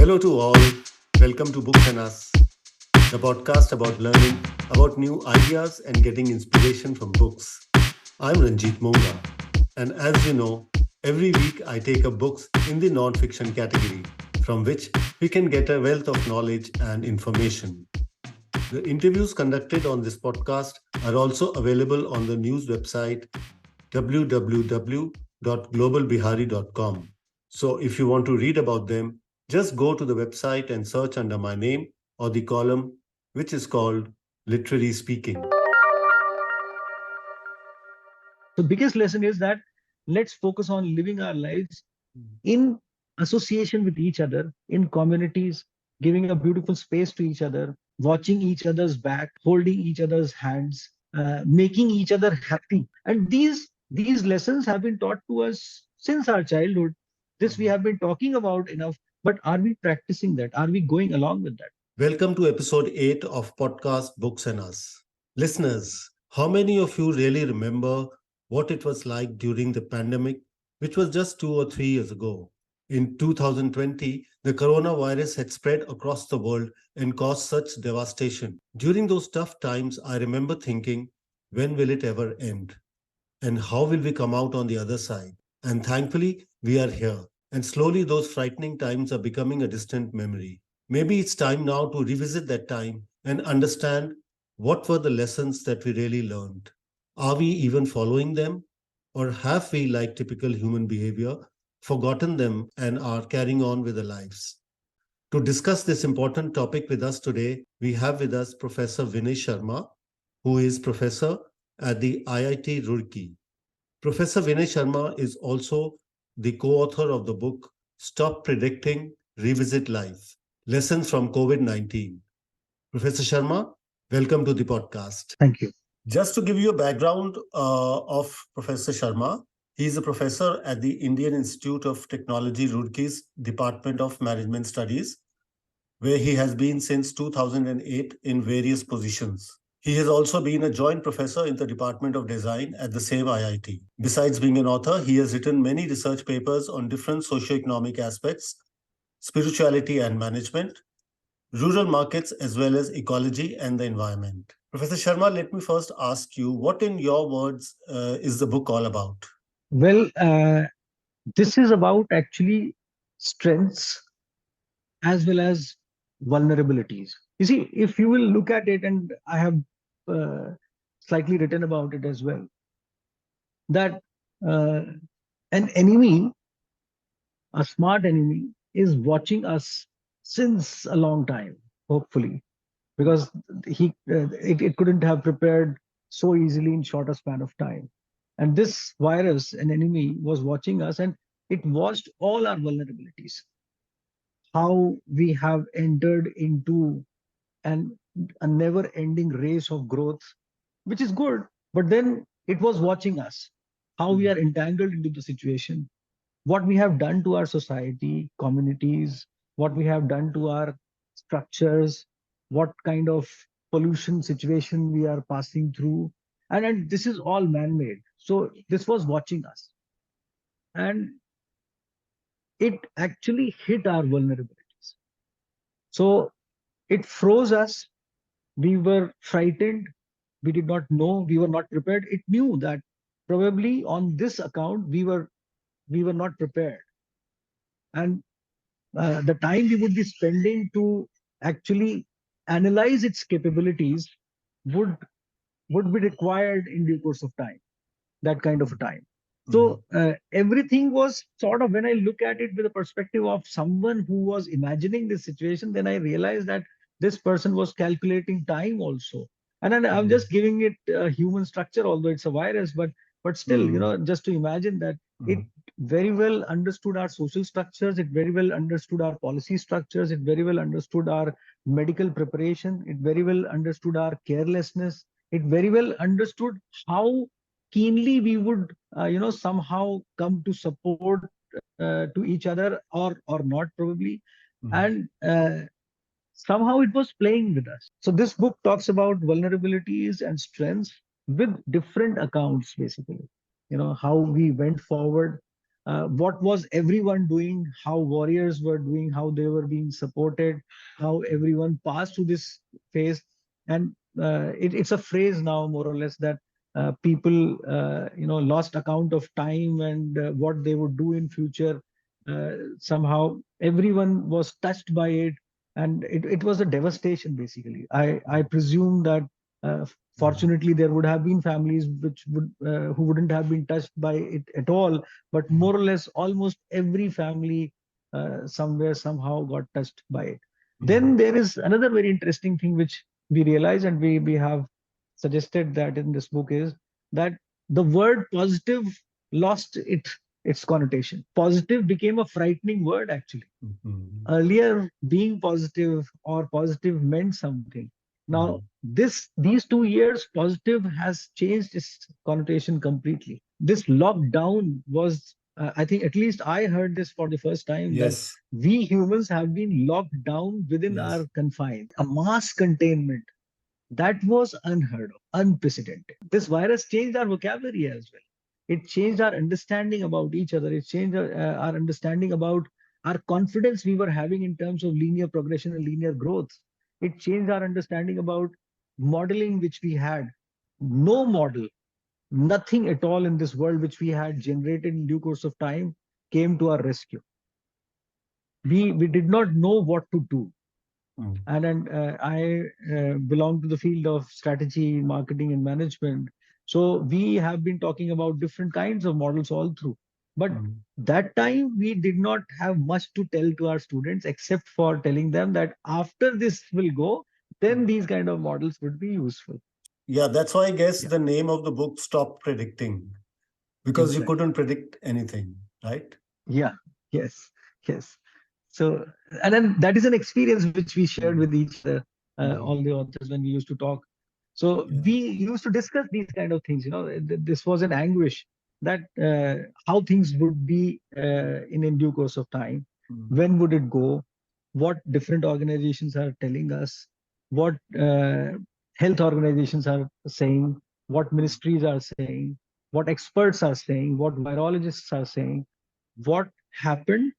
Hello to all. Welcome to Books and Us, the podcast about learning about new ideas and getting inspiration from books. I'm Ranjit Monga, and as you know, every week I take up books in the non-fiction category, from which we can get a wealth of knowledge and information. The interviews conducted on this podcast are also available on the news website www.globalbihari.com. So if you want to read about them, just go to the website and search under my name or the column, which is called Literary Speaking. So biggest lesson is that let's focus on living our lives in association with each other, in communities, giving a beautiful space to each other, watching each other's back, holding each other's hands, making each other happy. And these lessons have been taught to us since our childhood. This we have been talking about enough, but are we practicing that? Are we going along with that? Welcome to episode 8 of podcast Books and Us. Listeners, how many of you really remember what it was like during the pandemic, which was just 2 or 3 years ago? In 2020, the coronavirus had spread across the world and caused such devastation. During those tough times, I remember thinking, when will it ever end? And how will we come out on the other side? And thankfully, we are here. And slowly, those frightening times are becoming a distant memory. Maybe it's time now to revisit that time and understand what were the lessons that we really learned. Are we even following them? Or have we, like typical human behavior, forgotten them and are carrying on with our lives? To discuss this important topic with us today, we have with us Professor Vinay Sharma, who is professor at the IIT Roorkee. Professor Vinay Sharma is also the co author of the book Stop Predicting, Revisit Life Lessons from COVID-19. Professor Sharma, welcome to the podcast. Thank you. Just to give you a background of Professor Sharma, he is a professor at the Indian Institute of Technology, Roorkee's Department of Management Studies, where he has been since 2008 in various positions. He has also been a joint professor in the Department of Design at the same IIT. Besides being an author, he has written many research papers on different socio-economic aspects, spirituality and management, rural markets, as well as ecology and the environment. Professor Sharma, let me first ask you, what in your words is the book all about? Well, this is about actually strengths as well as vulnerabilities. You see, if you will look at it, and I have uh, slightly written about it as well, that uh, an enemy, a smart enemy, is watching us since a long time, hopefully, because it couldn't have prepared so easily in shorter span of time. And this virus, an enemy, was watching us, and it watched all our vulnerabilities, how we have entered into an a never ending race of growth, which is good, but then it was watching us, how we are entangled into the situation, what we have done to our society, communities, what we have done to our structures, what kind of pollution situation we are passing through. And this is all man-made. So this was watching us. And it actually hit our vulnerabilities. So it froze us. We were frightened. We did not know. We were not prepared. It knew that probably on this account we were not prepared. And the time we would be spending to actually analyze its capabilities would would be required in due course of time, that kind of a time. Mhm. So everything was sort of, when I look at it with the perspective of someone who was imagining this situation, then I realized that this person was calculating time also. And then I'm Mhm. just giving it a human structure, although it's a virus, but still, Mhm. just to imagine that it Mhm. very well understood our social structures, it very well understood our policy structures, it very well understood our medical preparation, it very well understood our carelessness, it very well understood how keenly we would somehow come to support to each other, or not probably. Mhm. And somehow it was playing with us. So this book talks about vulnerabilities and strengths with different accounts, basically, how we went forward, what was everyone doing, how warriors were doing, how they were being supported, how everyone passed through this phase. And it's a phrase now, more or less, that people lost account of time and what they would do in future. Somehow everyone was touched by it, and it was a devastation, basically. I presume that uh, fortunately there would have been families which would who wouldn't have been touched by it at all, but more or less almost every family somewhere somehow got touched by it. Then there is another very interesting thing which we realize, and we have suggested that in this book, is that the word positive lost its connotation. Positive became a frightening word, actually. Earlier, being positive or positive meant something. Now, these 2 years, positive has changed its connotation completely. This lockdown was, I think, at least I heard this for the first time, that Yes. we humans have been locked down within Yes. our confines. A mass containment, that was unheard of, unprecedented. This virus changed our vocabulary as well. It changed our understanding about each other. It changed our understanding about our confidence we were having in terms of linear progression and linear growth. It changed our understanding about modeling which we had. No model, nothing at all in this world which we had generated in due course of time came to our rescue. We did not know what to do. And I belong to the field of strategy, marketing, and management. So we have been talking about different kinds of models all through. But that time we did not have much to tell to our students, except for telling them that after this will go, then these kind of models would be useful. Yeah, that's why I guess Yeah, the name of the book, Stop Predicting, because you exactly. couldn't predict anything, right? Yeah, yes, yes. So, and then that is an experience which we shared with each other, all the authors, when we used to talk. So we Yeah. used to discuss these kind of things. This was an anguish, that how things would be in due course of time. When would it go? What different organizations are telling us? What health organizations are saying? What ministries are saying? What experts are saying? What virologists are saying? What happened?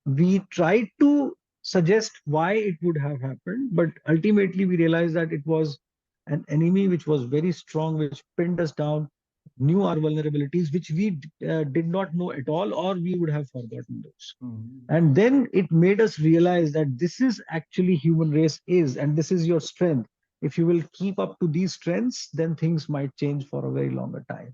We tried to suggest why it would have happened, but ultimately we realized that it was an enemy which was very strong, which pinned us down, knew our vulnerabilities, which we did not know at all, or we would have forgotten those. And then it made us realize that this is actually human race is, and this is your strength. If you will keep up to these strengths, then things might change for a very longer time.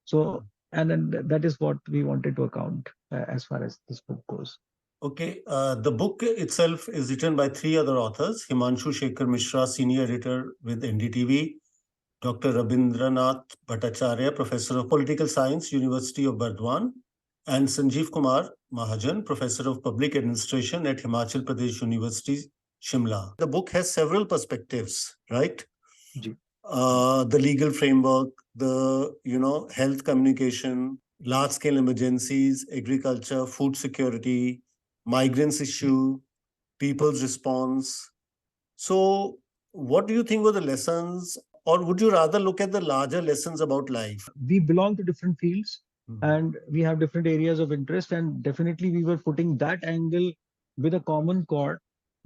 So, and then that is what we wanted to account as far as this book goes. Okay, the book itself is written by three other authors: Himanshu, Shekhar, Mishra, senior editor with NDTV; Dr. Rabindranath Bhattacharya, professor of political science, University of Burdwan; and Sanjeev Kumar Mahajan, professor of public administration at Himachal Pradesh University, Shimla. The book has several perspectives, right? Ji. The legal framework, the health communication, large scale emergencies, agriculture, food security, migrants issue, people's response. So, what do you think were the lessons, or would you rather look at the larger lessons about life? We belong to different fields, and we have different areas of interest, and definitely we were putting that angle with a common chord,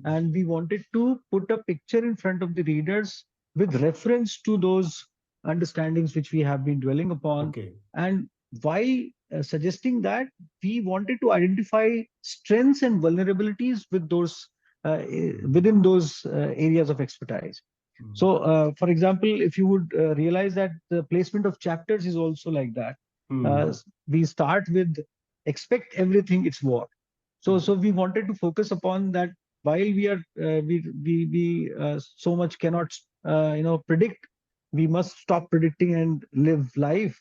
and we wanted to put a picture in front of the readers with reference to those understandings which we have been dwelling upon. Okay. And while suggesting that, we wanted to identify strengths and vulnerabilities with those within those areas of expertise. So, for example, if you would realize that the placement of chapters is also like that. We start with expect everything, it's war. So we wanted to focus upon that. While we so much cannot predict, we must stop predicting and live life.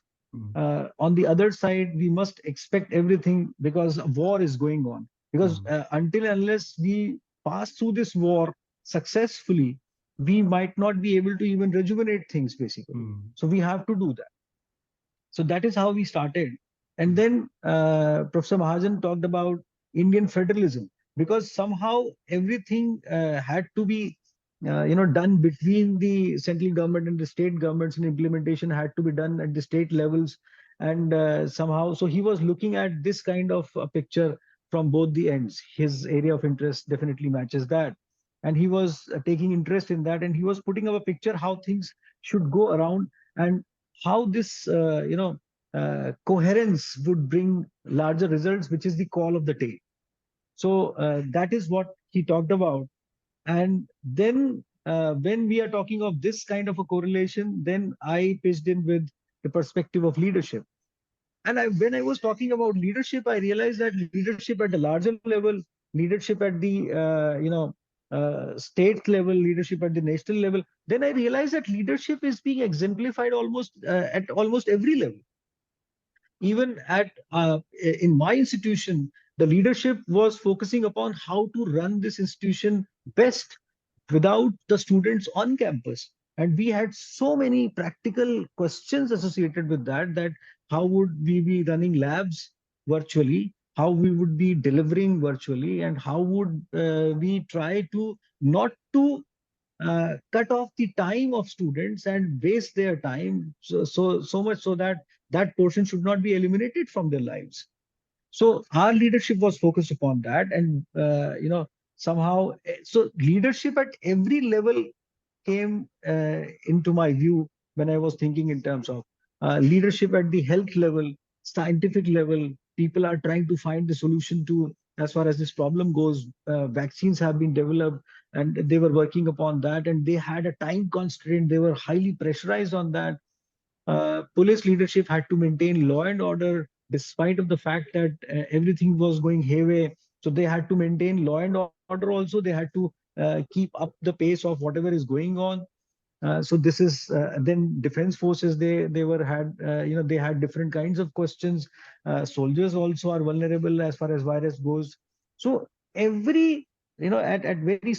On the other side, we must expect everything, because a war is going on. Because until unless we pass through this war successfully, we might not be able to even rejuvenate things, basically. So we have to do that. So that is how we started. And then Professor Mahajan talked about Indian federalism, because somehow everything had to be done between the central government and the state governments, and implementation had to be done at the state levels. and somehow, so he was looking at this kind of a picture from both the ends. His area of interest definitely matches that, and he was taking interest in that, and he was putting up a picture how things should go around, and how this coherence would bring larger results, which is the call of the day. So that is what he talked about. And then when we are talking of this kind of a correlation, then I pitched in with the perspective of leadership. And when I was talking about leadership, I realized that leadership at the larger level, leadership at the state level, leadership at the national level, then I realized that leadership is being exemplified almost at almost every level. Even at in my institution, the leadership was focusing upon how to run this institution best without the students on campus. And we had so many practical questions associated with that, that how would we be running labs virtually, how we would be delivering virtually, and how would we try to not to cut off the time of students and waste their time so much, so that that portion should not be eliminated from their lives. So our leadership was focused upon that, and somehow, so leadership at every level came into my view when I was thinking in terms of leadership at the health level, scientific level. People are trying to find the solution to, as far as this problem goes. Vaccines have been developed, and they were working upon that, and they had a time constraint. They were highly pressurized on that. Police leadership had to maintain law and order despite of the fact that everything was going haywire. So they had to maintain law and order also. They had to keep up the pace of whatever is going on. So this is then defense forces. They were had they had different kinds of questions. Soldiers also are vulnerable as far as virus goes. So every at very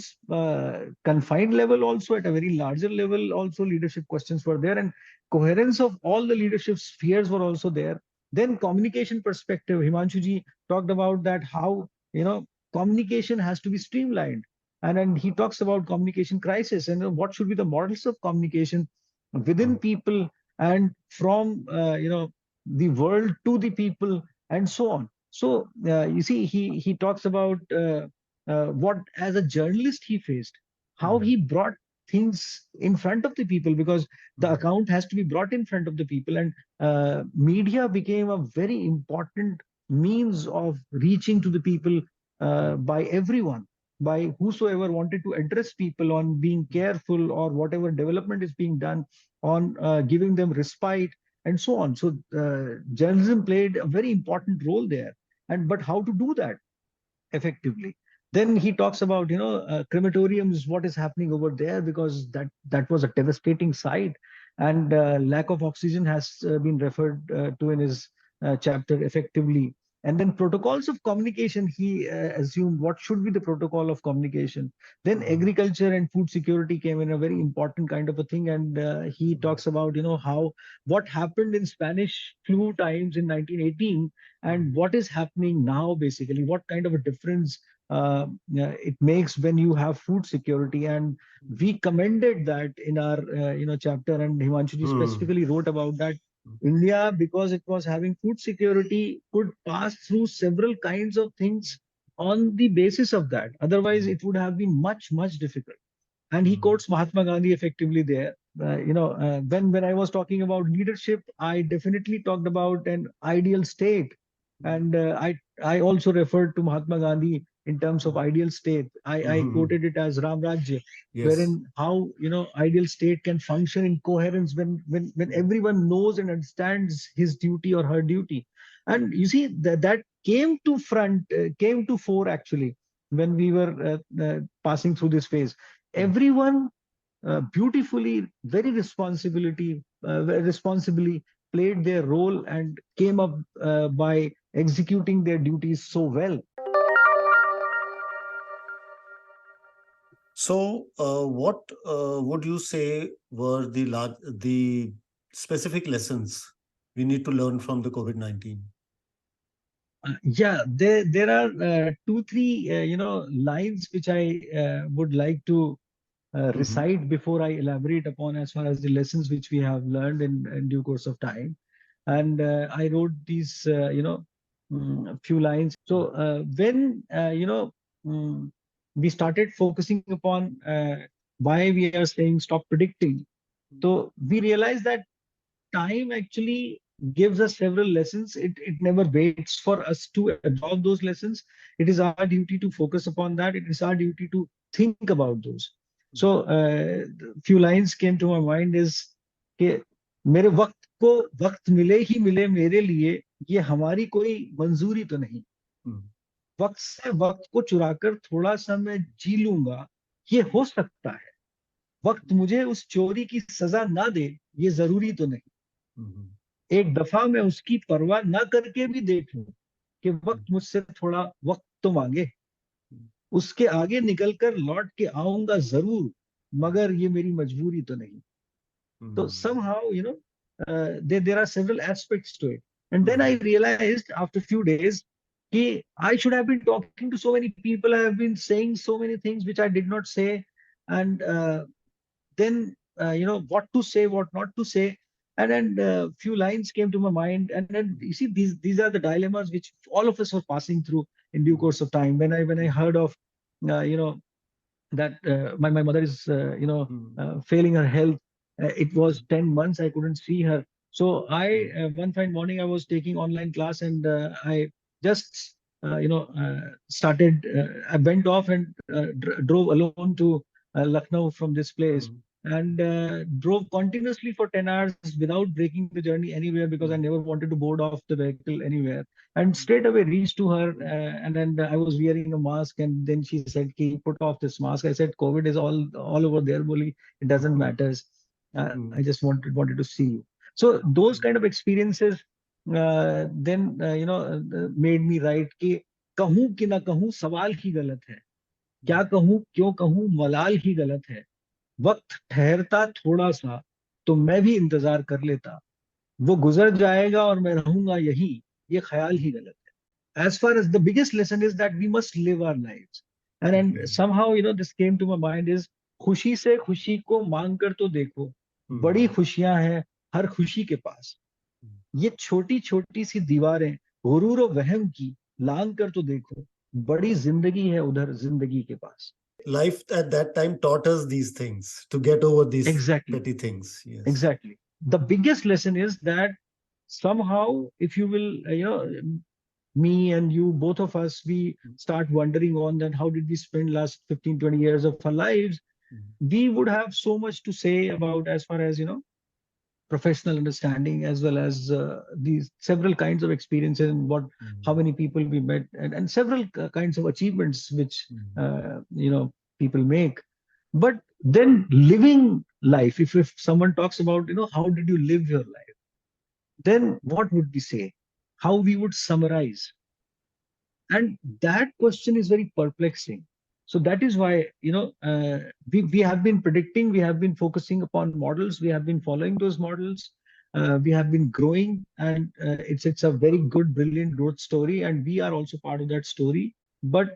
confined level, also at a very larger level, also leadership questions were there, and coherence of all the leadership spheres were also there. Then communication perspective, Himanshu ji talked about that, how communication has to be streamlined, and then he talks about communication crisis, and what should be the models of communication within people, and from the world to the people, and so on. So you see, he talks about what as a journalist he faced, how he brought things in front of the people, because the account has to be brought in front of the people, and media became a very important means of reaching to the people, by everyone, by whosoever wanted to address people on being careful, or whatever development is being done on giving them respite, and so on. So journalism played a very important role there. And but how to do that effectively? Then he talks about crematoriums, what is happening over there, because that was a devastating sight, and lack of oxygen has been referred to in his chapter effectively. And then protocols of communication, he assumed what should be the protocol of communication. Then agriculture and food security came in a very important kind of a thing, and he talks about how what happened in Spanish flu times in 1918, and what is happening now, basically what kind of a difference it makes when you have food security. And we commended that in our chapter, and Himanshu ji Hmm. specifically wrote about that. India, because it was having food security, could pass through several kinds of things on the basis of that. Otherwise, it would have been much difficult. And he quotes Mahatma Gandhi effectively there. When I was talking about leadership, I definitely talked about an ideal state, and I also referred to Mahatma Gandhi in terms of ideal state. I quoted it as Ram Rajya, Yes. wherein how ideal state can function in coherence when everyone knows and understands his duty or her duty. And you see that came to came to fore actually when we were passing through this phase. Everyone beautifully, very responsibly played their role and came up by executing their duties so well. So, what would you say were the specific lessons we need to learn from the COVID-19? Yeah, there are two, three lines which I would like to Mm-hmm. recite before I elaborate upon as far as the lessons which we have learned in due course of time. and I wrote these, few lines. So when we started focusing upon why we are saying stop predicting, so we realized that time actually gives us several lessons. It never waits for us to absorb those lessons. It is our duty to focus upon that. It is our duty to think about those. So few lines came to my mind is कि मेरे वक्त को वक्त मिले ही मिले मेरे लिए, ये हमारी कोई मंजूरी तो नहीं, वक्त से वक्त को चुराकर थोड़ा सा मैं जी लूंगा, ये हो सकता है, वक्त मुझे उस चोरी की सजा ना दे, ये जरूरी तो नहीं, एक दफा मैं उसकी परवाह ना करके भी देखूं कि वक्त मुझसे थोड़ा वक्त तो मांगे, उसके आगे निकलकर लौट के आऊंगा जरूर, मगर ये मेरी मजबूरी तो नहीं. So somehow, there are several aspects to it. And then I realized after a few days that I should have been talking to so many people. I have been saying so many things which I did not say. And then, what to say, what not to say. And then few lines came to my mind. And then you see, these are the dilemmas which all of us were passing through in due course of time. When I heard of, that my mother is failing her health. It was 10 months I couldn't see her. So I one fine morning I was taking online class, and I just started. I went off and drove alone to Lucknow from this place, and drove continuously for 10 hours without breaking the journey anywhere, because I never wanted to board off the vehicle anywhere. And straight away reached to her, and then I was wearing a mask, and then she said, "Can you put off this mask?" I said, "COVID is all over there, bully. It doesn't matter. I just wanted to see you." So those kind of experiences then made me write कि कहूँ कि ना कहूँ सवाल ही गलत है, क्या कहूँ क्यों कहूँ मलाल ही गलत है, वक्त ठहरता थोड़ा सा तो मैं भी इंतजार कर लेता, वो गुजर जाएगा और मैं रहूंगा यही, ये ख्याल ही गलत है. As far as the biggest lesson is that we must live our lives. And somehow, this came to my mind is खुशी से खुशी को मांग कर तो देखो, बड़ी खुशियां हैं हर खुशी के पास, ये छोटी छोटी सी दीवारें गुरूर और वहम की लांग कर तो देखो, बड़ी जिंदगी है उधर जिंदगी के पास. Life at that time taught us these things to get over these Exactly. petty things. Yes. Exactly. The biggest lesson is that somehow, if you will, me and you, both of us, we start wondering on that how did we spend last 15, 20 years of our lives, we would have so much to say about as far as, professional understanding, as well as these several kinds of experiences, and how many people we met, and several kinds of achievements which, people make. But then living life, if someone talks about, how did you live your life, then what would we say? How we would summarize? And that question is very perplexing. So that is why, we have been predicting, we have been focusing upon models, we have been following those models, we have been growing, and it's a very good, brilliant growth story, and we are also part of that story. But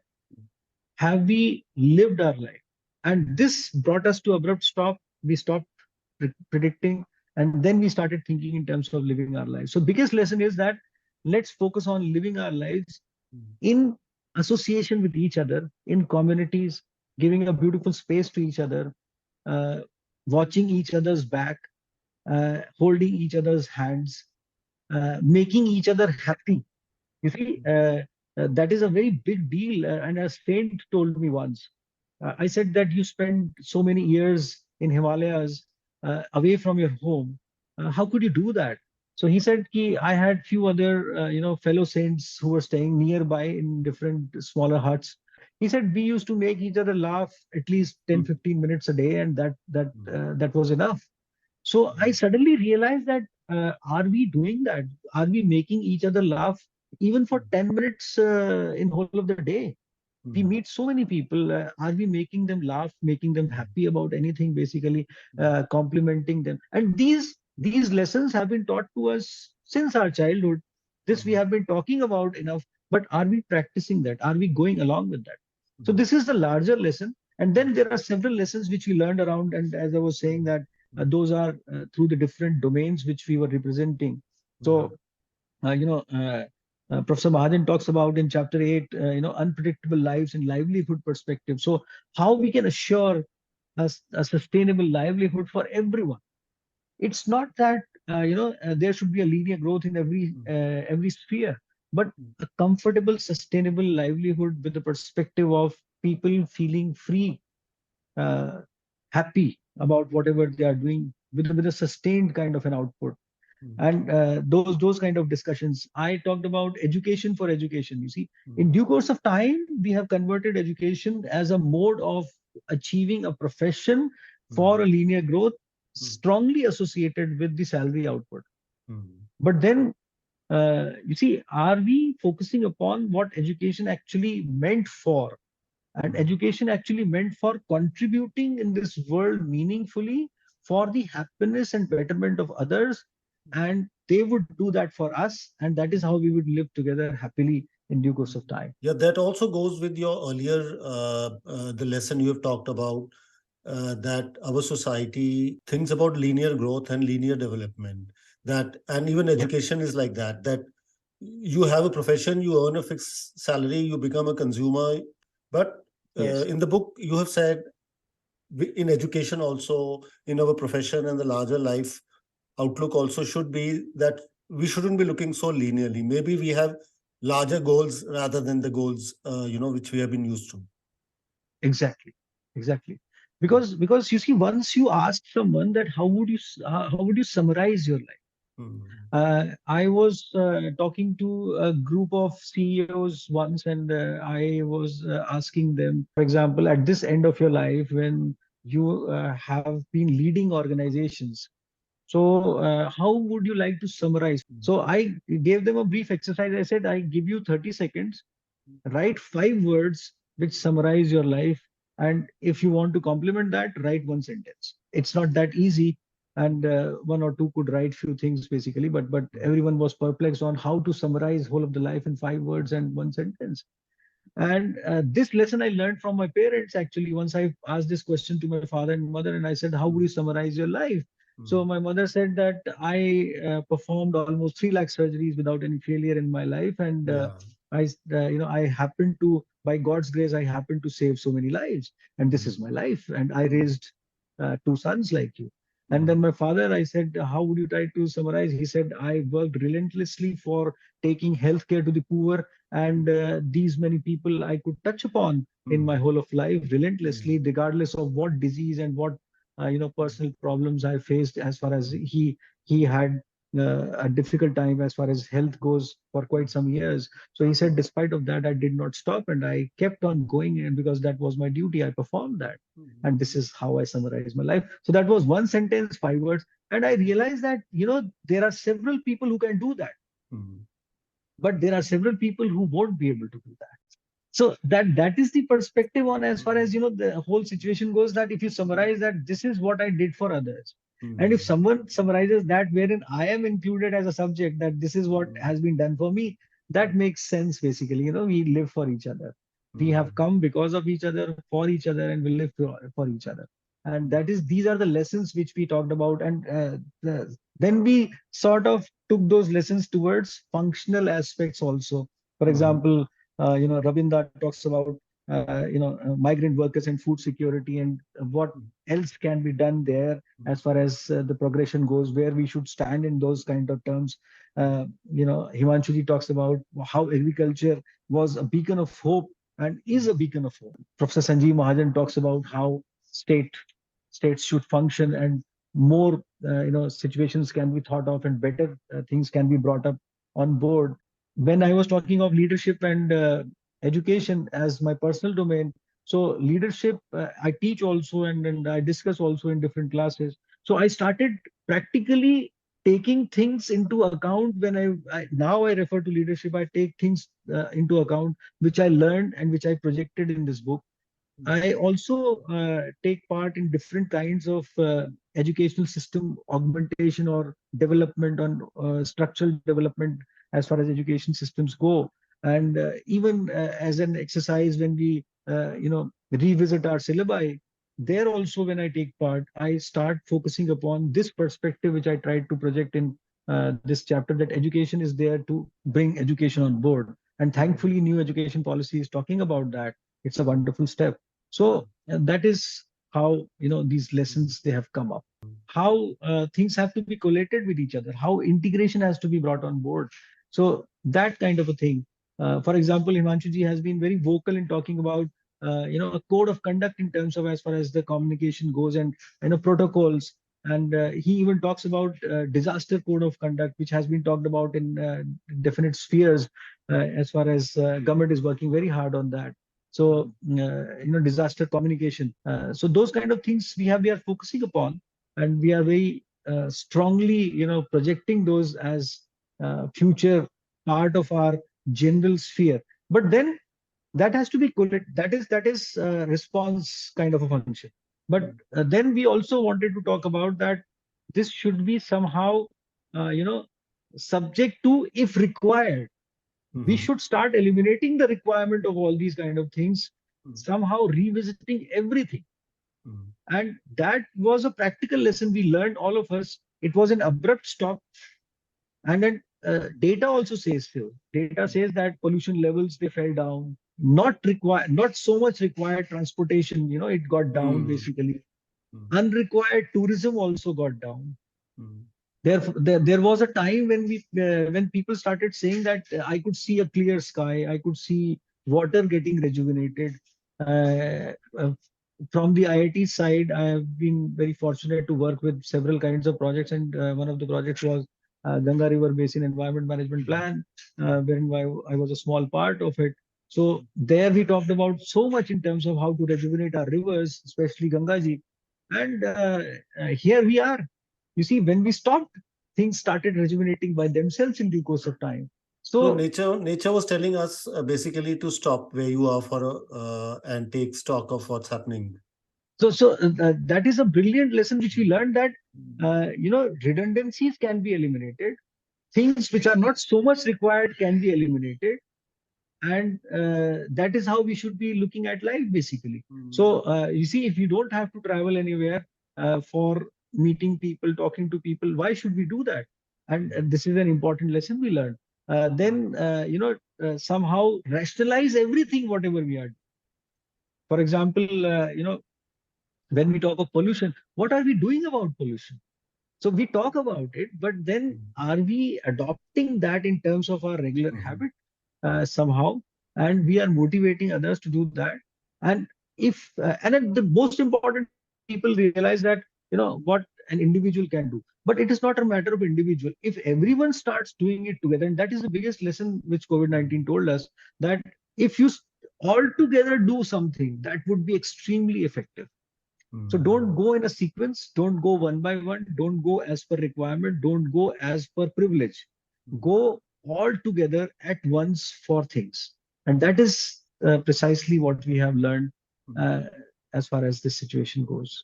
have we lived our life? And this brought us to abrupt stop. We stopped predicting, and then we started thinking in terms of living our lives. So biggest lesson is that let's focus on living our lives in association with each other, in communities, giving a beautiful space to each other, uh, watching each other's back, holding each other's hands, making each other happy. You see, that is a very big deal. And a saint told me once, I said that you spend so many years in Himalayas, away from your home. How could you do that? So he said, Ki, I had few other, fellow saints who were staying nearby in different smaller huts. He said we used to make each other laugh at least 10, 15 minutes a day, and that was enough. So I suddenly realized that, are we doing that? Are we making each other laugh even for 10 minutes in whole of the day? We meet so many people. Are we making them laugh, making them happy about anything, basically complimenting them? And these lessons have been taught to us since our childhood. This we have been talking about enough, but are we practicing that? Are we going along with that? So this is the larger lesson. And then there are several lessons which we learned around. And as I was saying that those are through the different domains which we were representing. So, Professor Mahajan talks about in chapter 8, unpredictable lives and livelihood perspective. So, how we can assure a sustainable livelihood for everyone. It's not that there should be a linear growth in every sphere, but a comfortable, sustainable livelihood with the perspective of people feeling free, uh, happy about whatever they are doing with a sustained kind of an output. And those kind of discussions, I talked about education for education. You see, in due course of time, we have converted education as a mode of achieving a profession for a linear growth, strongly associated with the salary output. But then, you see, are we focusing upon what education actually meant for? And education actually meant for contributing in this world meaningfully for the happiness and betterment of others. And they would do that for us. And that is how we would live together happily in due course of time. Yeah, that also goes with your earlier the lesson you have talked about, that our society thinks about linear growth and linear development. That, and even Yeah. education is like that. That you have a profession, you earn a fixed salary, you become a consumer. But Yes. in the book, you have said in education also, in our profession and the larger life outlook also should be that we shouldn't be looking so linearly. Maybe we have larger goals rather than the goals which we have been used to. Exactly. Exactly. Because you see, once you ask someone that how would you summarize your life? Mm. I was talking to a group of CEOs once, and I was asking them, for example, at this end of your life, when you have been leading organizations, so how would you like to summarize? So I gave them a brief exercise. I said, I give you 30 seconds, write 5 words which summarize your life. And if you want to complement that, write one sentence. It's not that easy. And one or two could write few things basically, but everyone was perplexed on how to summarize whole of the life in 5 words and one sentence. And this lesson I learned from my parents actually. Once I asked this question to my father and mother, and I said, how would you summarize your life? So my mother said that I performed almost 3 lakh surgeries without any failure in my life. And Yeah. I happened to, by God's grace, I happened to save so many lives. And this is my life. And I raised 2 sons like you. And then my father, I said, how would you try to summarize? He said, I worked relentlessly for taking healthcare to the poor, and these many people I could touch upon in my whole of life relentlessly, regardless of what disease and what personal problems I faced. As far as he had a difficult time as far as health goes for quite some years. So he said, despite of that, I did not stop and I kept on going, and because that was my duty, I performed that. And this is how I summarize my life. So that was one sentence, 5 words. And I realized that, there are several people who can do that, but there are several people who won't be able to do that. So that is the perspective on, as far as the whole situation goes, that if you summarize that this is what I did for others, and if someone summarizes that wherein I am included as a subject, that this is what has been done for me, that makes sense. Basically, we live for each other, we have come because of each other, for each other, and will live for each other. And that is, these are the lessons which we talked about. And then we sort of took those lessons towards functional aspects also. For example, Rabindranath talks about migrant workers and food security, and what else can be done there as far as the progression goes, where we should stand in those kind of terms. Himanshu ji talks about how agriculture was a beacon of hope and is a beacon of hope. Professor Sanjeev Mahajan talks about how states should function, and more situations can be thought of, and better things can be brought up on board. When I was talking of leadership and education as my personal domain, so leadership I teach also, and I discuss also in different classes. So I started practically taking things into account when I now I refer to leadership. I take things into account which I learned and which I projected in this book. I also take part in different kinds of educational system augmentation or development on structural development as far as education systems go. And even as an exercise, when we revisit our syllabi, there also when I take part, I start focusing upon this perspective which I tried to project in this chapter, that education is there to bring education on board. And thankfully, new education policy is talking about that. It's a wonderful step. So that is how, these lessons they have come up. How things have to be collated with each other. How integration has to be brought on board. So that kind of a thing. For example, Himanshu ji has been very vocal in talking about a code of conduct in terms of as far as the communication goes, and protocols. And he even talks about disaster code of conduct, which has been talked about in definite spheres, as far as government is working very hard on that. So disaster communication. So those kind of things we are focusing upon, and we are very strongly projecting those as future part of our general sphere. But then that has to be that is response kind of a function. But then we also wanted to talk about that this should be somehow uh, you know subject to, if required, we Mhm. should start eliminating the requirement of all these kind of things, Mhm. somehow revisiting everything. Mhm. And that was a practical lesson we learned, all of us. It was an abrupt stop. And then data also says so. Data says that pollution levels, they fell down. Not so much required transportation, it got down Mhm. basically. Mhm. Unrequired tourism also got down. Mhm. There was a time when people started saying that I could see a clear sky, I could see water getting rejuvenated. Uh, uh, from the IIT side, I have been very fortunate to work with several kinds of projects, and one of the projects was Ganga River Basin Environment Management Plan, wherein I was a small part of it. So there we talked about so much in terms of how to rejuvenate our rivers, especially Gangaji. And here we are. You see, when we stopped, things started rejuvenating by themselves in due course of time. So So, nature was telling us basically to stop where you are for and take stock of what's happening. that is a brilliant lesson which we learned, that redundancies can be eliminated. Things which are not so much required can be eliminated, and that is how we should be looking at life basically. Mm. So you see, if you don't have to travel anywhere for meeting people, talking to people, why should we do that? And this is an important lesson we learned. Then somehow rationalize everything whatever we are. For example, when we talk of pollution, what are we doing about pollution? So we talk about it, but then Mm. are we adopting that in terms of our regular Mhm. habit somehow? And we are motivating others to do that. And if and then the most important thing is people realize that what an individual can do, but it is not a matter of individual. If everyone starts doing it together, and that is the biggest lesson which COVID-19 told us, that if you all together do something, that would be extremely effective. So don't Mhm. go in a sequence, don't go one by one, don't go as per requirement, don't go as per privilege. Mhm. Go all together at once for things. And that is precisely what we have learned Mhm. uh, as far as this situation goes.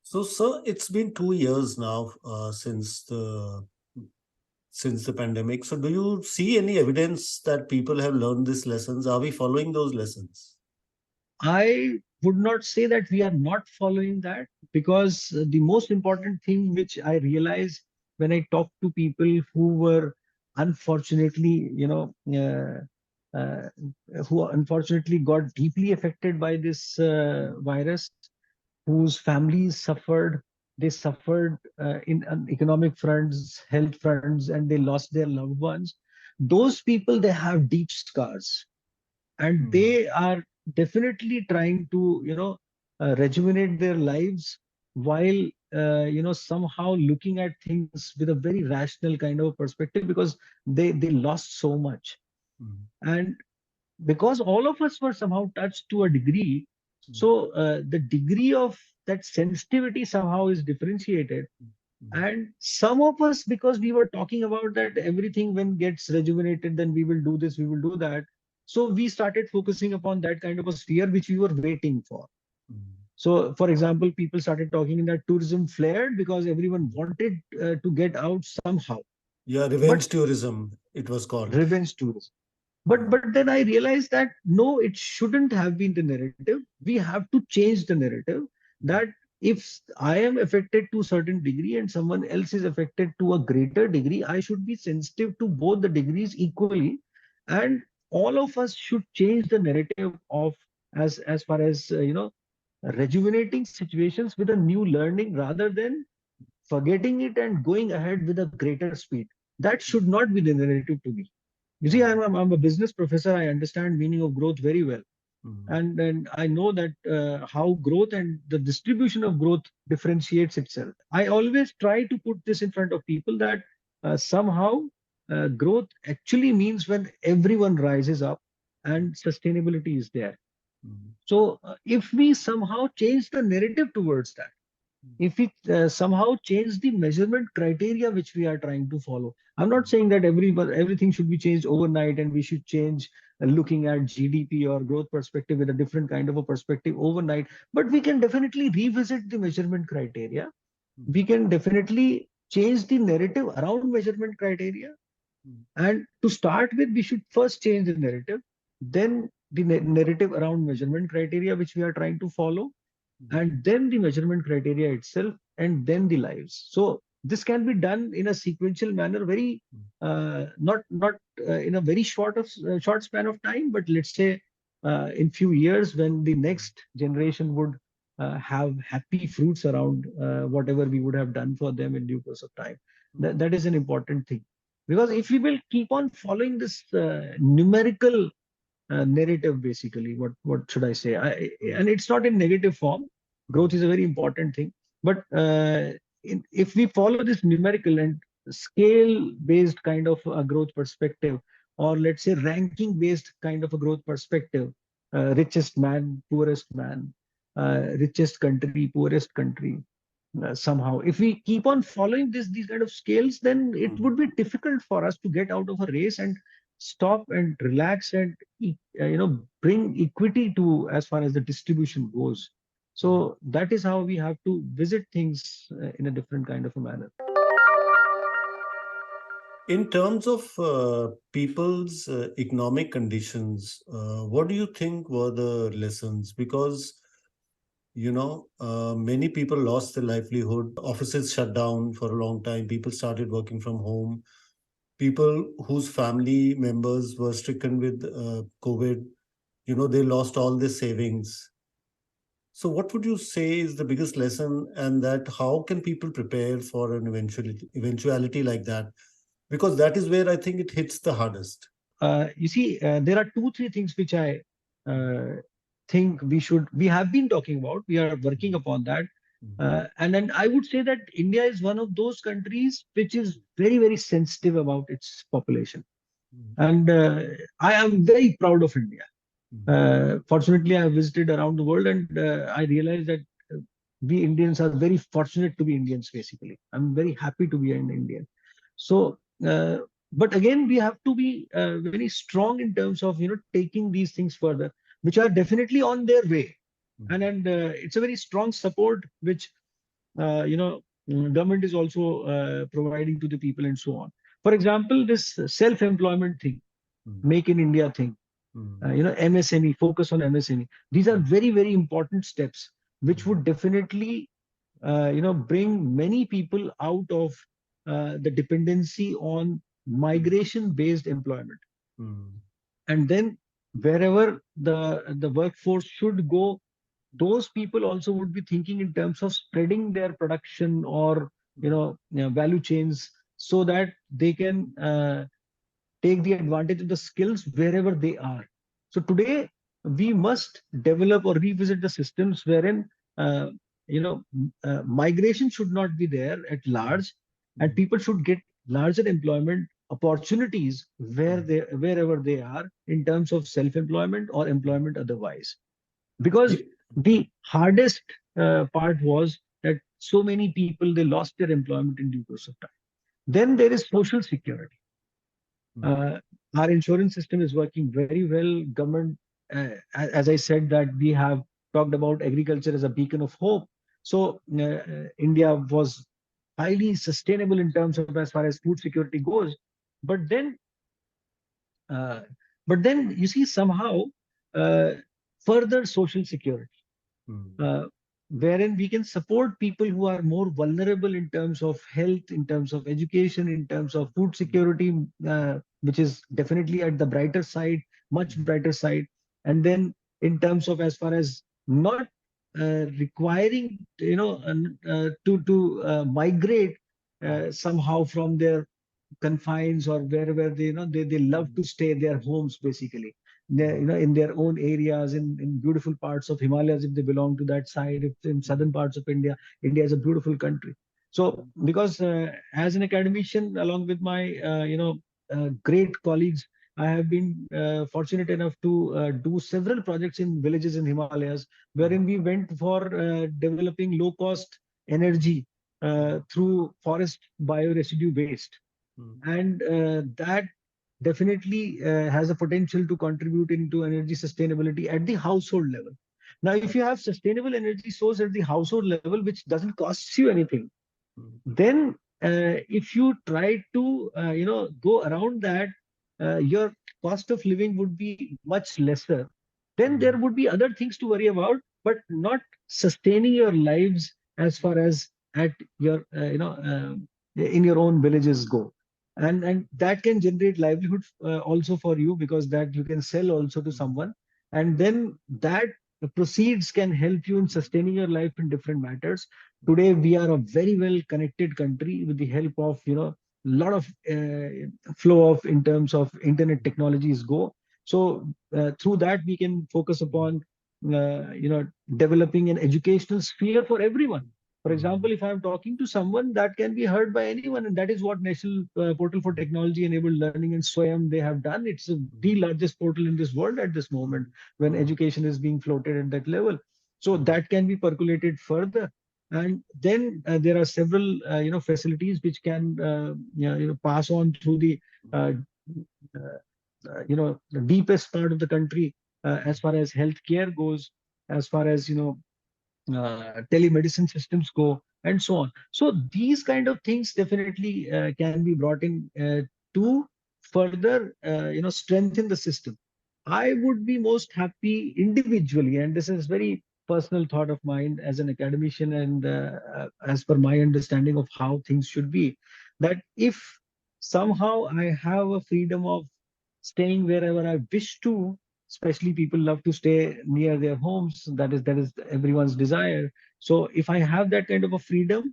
So, sir, it's been 2 years now since the pandemic. So, do you see any evidence that people have learned these lessons? Are we following those lessons? I would not say that we are not following that, because the most important thing which I realized when I talked to people who were unfortunately, uh, who unfortunately got deeply affected by this virus, whose families suffered. They suffered in economic fronts, health fronts, and they lost their loved ones. Those people, they have deep scars, and Mm. they are definitely trying to rejuvenate their lives, while somehow looking at things with a very rational kind of perspective, because they lost so much. Mm. And because all of us were somehow touched to a degree, Mm. so the degree of that sensitivity somehow is differentiated. Mm. And some of us, because we were talking about that everything when gets rejuvenated, then we will do this, we will do that. So we started focusing upon that kind of a sphere which we were waiting for. Mm. So, for example, people started talking that tourism flared because everyone wanted to get out somehow. Yeah, But revenge tourism, it was called. revenge tourism. But Mm. but then I realized that no, it shouldn't have been the narrative. We have to change the narrative. That if I am affected to a certain degree and someone else is affected to a greater degree, I should be sensitive to both the degrees equally. And all of us should change the narrative of, as far as rejuvenating situations with a new learning rather than forgetting it and going ahead with a greater speed. That should not be the narrative to me. You see, I'm a business professor. I understand meaning of growth very well, and I know that how growth and the distribution of growth differentiates itself. I always try to put this in front of people that somehow growth actually means when everyone rises up and sustainability is there. So if we somehow change the narrative towards that, if we somehow change the measurement criteria which we are trying to follow. I'm not saying that everything should be changed overnight and we should change looking at GDP or growth perspective with a different kind of a perspective overnight, but we can definitely revisit the measurement criteria. We can definitely change the narrative around measurement criteria. And to start with, we should first change the narrative, then the narrative around measurement criteria which we are trying to follow, and then the measurement criteria itself, and then the lives. So this can be done in a sequential manner, very not in a very short span of time, but let's say in few years when the next generation would have happy fruits around whatever we would have done for them in due course of time. That is an important thing, because if we will keep on following this numerical narrative, basically, what should I say, and it's not in negative form. Growth is a very important thing, but if we follow this numerical and scale based kind of a growth perspective, or let's say ranking based kind of a growth perspective, richest man, poorest man, richest country, poorest country, somehow if we keep on following these kind of scales, then it would be difficult for us to get out of a race and stop and relax and bring equity to as far as the distribution goes. So that is how we have to visit things in a different kind of a manner. In terms of people's economic conditions, what do you think were the lessons? Because, many people lost their livelihood, offices shut down for a long time, people started working from home, people whose family members were stricken with COVID, they lost all their savings. So, what would you say is the biggest lesson, and that how can people prepare for an eventuality like that? Because that is where I think it hits the hardest. You see, there are two, three things which I uh, think we have been talking about. We are working upon that. And then I would say that India is one of those countries which is very, very sensitive about its population. And I am very proud of India. Fortunately, I have visited around the world, and I realized that we Indians are very fortunate to be Indians, basically. I'm very happy to be an Indian. So, but again, we have to be very strong in terms of taking these things further, which are definitely on their way. And it's a very strong support which government is also providing to the people and so on. For example, this self-employment thing, make in India thing, MSME, focus on MSME. These are very, very important steps, which would definitely, bring many people out of the dependency on migration-based employment. And then wherever the workforce should go, those people also would be thinking in terms of spreading their production or value chains, so that they can take the advantage of the skills wherever they are. So today we must develop or revisit the systems wherein migration should not be there at large, and people should get larger employment opportunities wherever they are, in terms of self-employment or employment otherwise. Because the hardest part was that so many people, they lost their employment in due course of time. Then there is social security. uh, our insurance system is working very well. Government, as I said, that we have talked about agriculture as a beacon of hope. So India was highly sustainable in terms of as far as food security goes. But then, uh, you see, somehow uh, further social security. wherein we can support people who are more vulnerable in terms of health, in terms of education, in terms of food security, which is definitely at the brighter side, much brighter side. And then in terms of, as far as not requiring, to migrate somehow from their confines or wherever they love to stay, their homes basically, in their own areas, in beautiful parts of Himalayas if they belong to that side, if in southern parts of India. India is a beautiful country. So because as an academician, along with my great colleagues, I have been fortunate enough to do several projects in villages in Himalayas, wherein we went for developing low cost energy through forest bioresidue waste. And that definitely has a potential to contribute into energy sustainability at the household level. Now, if you have sustainable energy source at the household level, which doesn't cost you anything, then if you try to go around that, your cost of living would be much lesser. Then there would be other things to worry about, but not sustaining your lives as far as at your in your own villages go. And that can generate livelihood also for you, because that you can sell also to someone, and then that the proceeds can help you in sustaining your life in different matters. Today we are a very well connected country with the help of lot of flow of, in terms of internet technologies go. So through that we can focus upon developing an educational sphere for everyone. For example, if I am talking to someone, that can be heard by anyone, and that is what National Portal for Technology Enabled Learning and SWAYAM they have done. It's the largest portal in this world at this moment when education is being floated at that level. So that can be percolated further. And then there are several facilities which can pass on through the uh, the deepest part of the country, as far as healthcare goes, as far as telemedicine systems go, and so on. So these kind of things definitely can be brought in to further strengthen the system. I would be most happy individually, and this is very personal thought of mine as an academician, and as per my understanding of how things should be, that if somehow I have a freedom of staying wherever I wish to, especially people love to stay near their homes. That is everyone's desire. So if I have that kind of a freedom,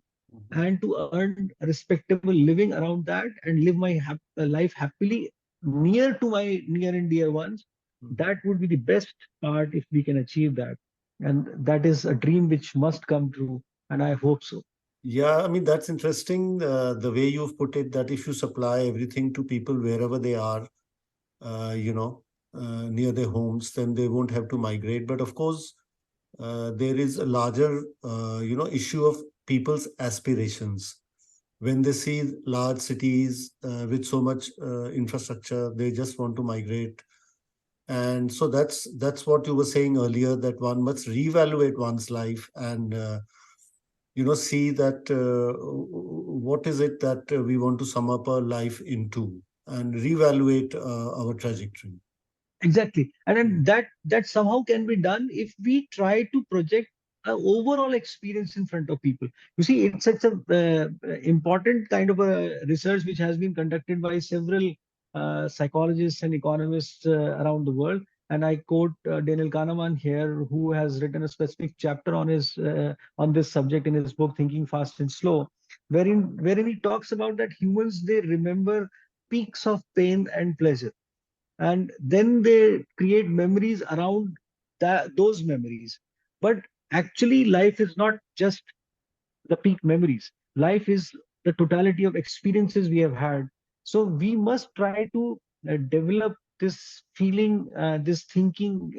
and to earn respectable living around that, and live my life happily near to my near and dear ones, that would be the best part if we can achieve that. And that is a dream which must come true, and I hope so. Yeah, I mean, that's interesting, the way you've put it, that if you supply everything to people wherever they are, near their homes, then they won't have to migrate. But of course, there is a larger, issue of people's aspirations. When they see large cities with so much infrastructure, they just want to migrate. And so that's what you were saying earlier, that one must reevaluate one's life and see that what is it that we want to sum up our life into, and reevaluate our trajectory. Exactly. And Mm. then that somehow can be done if we try to project an overall experience in front of people. You see, it's such a important kind of a research which has been conducted by several psychologists and economists around the world. And I quote Daniel Kahneman here, who has written a specific chapter on his on this subject in his book Thinking Fast and Slow, wherein he talks about that humans, they remember peaks of pain and pleasure, and then they create memories around those memories. But actually life is not just the peak memories. Life is the totality of experiences we have had. So we must try to develop this feeling, this thinking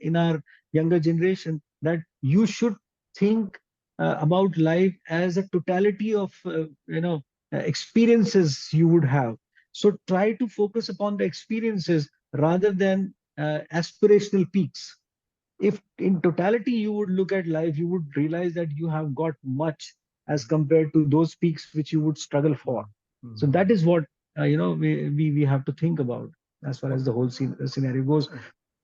in our younger generation, that you should think about life as a totality of experiences you would have. So try to focus upon the experiences rather than aspirational peaks. If in totality you would look at life, you would realize that you have got much as compared to those peaks which you would struggle for. So Mhm. that is what we have to think about as far as the whole scenario goes.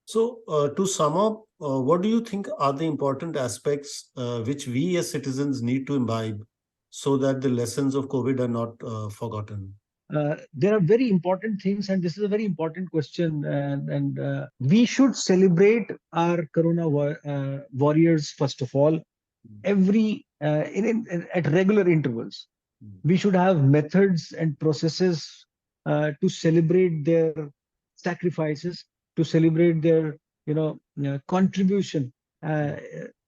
So, to sum up, what do you think are the important aspects which we as citizens need to imbibe so that the lessons of COVID are not forgotten? There are very important things, and this is a very important question. And we should celebrate our warriors first of all, at regular intervals. Mm, We should have methods and processes to celebrate their sacrifices, to celebrate their contribution uh,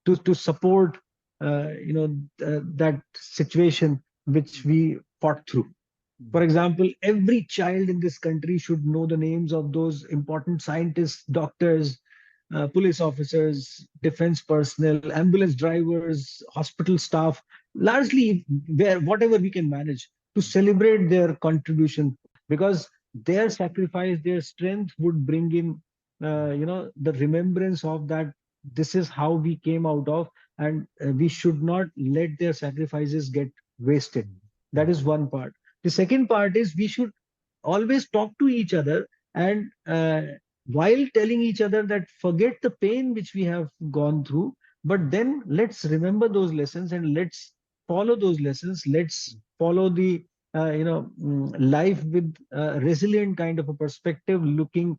mm, to support that situation which we fought through. For mm, example, every child in this country should know the names of those important scientists, doctors, police officers, defense personnel, ambulance drivers, hospital staff, largely where whatever we can manage to celebrate their contribution, because their sacrifice, their strength would bring in, the remembrance of that. This is how we came out of, and we should not let their sacrifices get wasted. mm, That is one part. The second part is we should always talk to each other, and while telling each other that forget the pain which we have gone through, but then let's remember those lessons and let's follow those lessons. Let's follow the life with a resilient kind of a perspective, looking,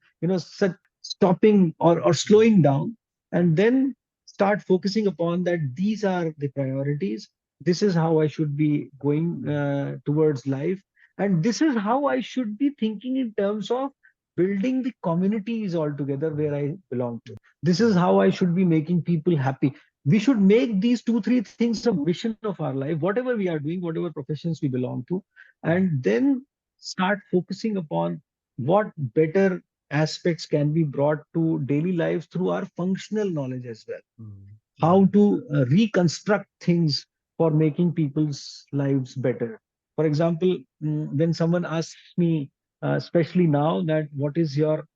stopping or mm, slowing down, and then start focusing upon that these are the priorities. This is how I should be going mm, towards life, and this is how I should be thinking in terms of building the communities altogether mm, where I belong to. This is how I should be making people happy. We should make these two, three things a mission of our life, whatever we are doing, whatever professions we belong to, and then start focusing upon what better aspects can be brought to daily lives through our functional knowledge as well. mm, How mm, to reconstruct things for making people's lives better. For example, when someone asks me, especially now, that what is your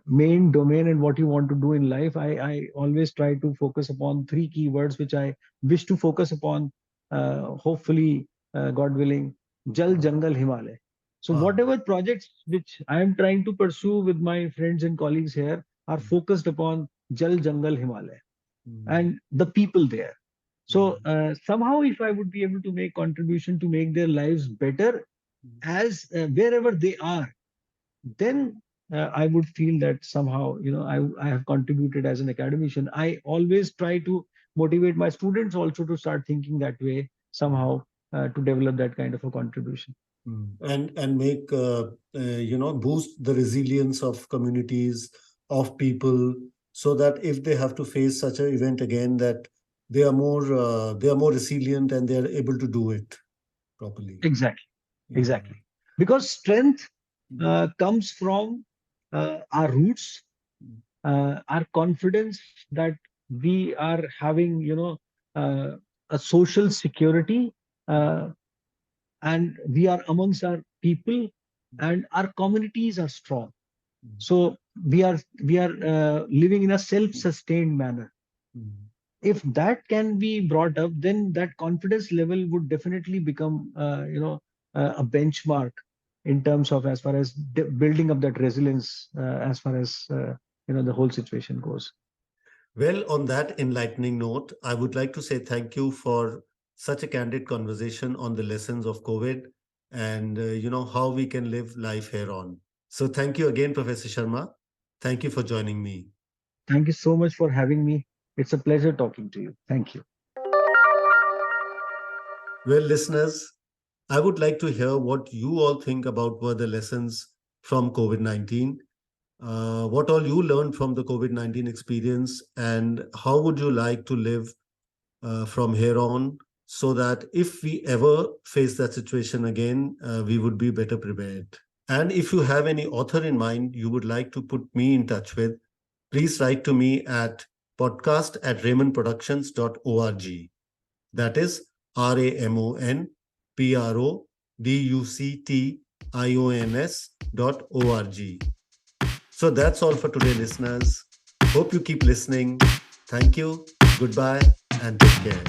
main domain and what you want to do in life, I always try to focus upon three keywords which I wish to focus upon, hopefully, God willing: Jal, Jangal, Himalaya. So ah, whatever projects which I am trying to pursue with my friends and colleagues here are mm, focused upon Jal, Jangal, Himalaya, mm, and the people there. So mm, somehow, if I would be able to make contribution to make their lives better as wherever they are, then I would feel that somehow, I have contributed as an academician. I always try to motivate my students also to start thinking that way mm, somehow, to develop that kind of a contribution. and make boost the resilience of communities, of people, so that if they have to face such an event again, that they are more resilient and they are able to do it properly. Exactly, Yeah. exactly. Because strength Mm, comes from our roots, mm, our confidence that we are having, uh, a social security, uh, and we are amongst our people, and our communities are strong. mm, So we are living in a self-sustained manner. mm, If that can be brought up, then that confidence level would definitely become, a benchmark in terms of, as far as building up that resilience, as far as the whole situation goes. Well, on that enlightening note, I would like to say thank you for such a candid conversation on the lessons of COVID and how we can live life here on. So thank you again, Professor Sharma. Thank you for joining me. Thank you so much for having me. It's a pleasure talking to you. Thank you. Well, listeners, I would like to hear what you all think about were the lessons from COVID-19. What all you learned from the COVID-19 experience, and how would you like to live from here on, so that if we ever face that situation again, we would be better prepared. And if you have any author in mind you would like to put me in touch with, please write to me at podcast@raymondproductions.org. That is RAMONPRODUCTIONS.org. So that's all for today, listeners. Hope you keep listening. Thank you, goodbye, and take care.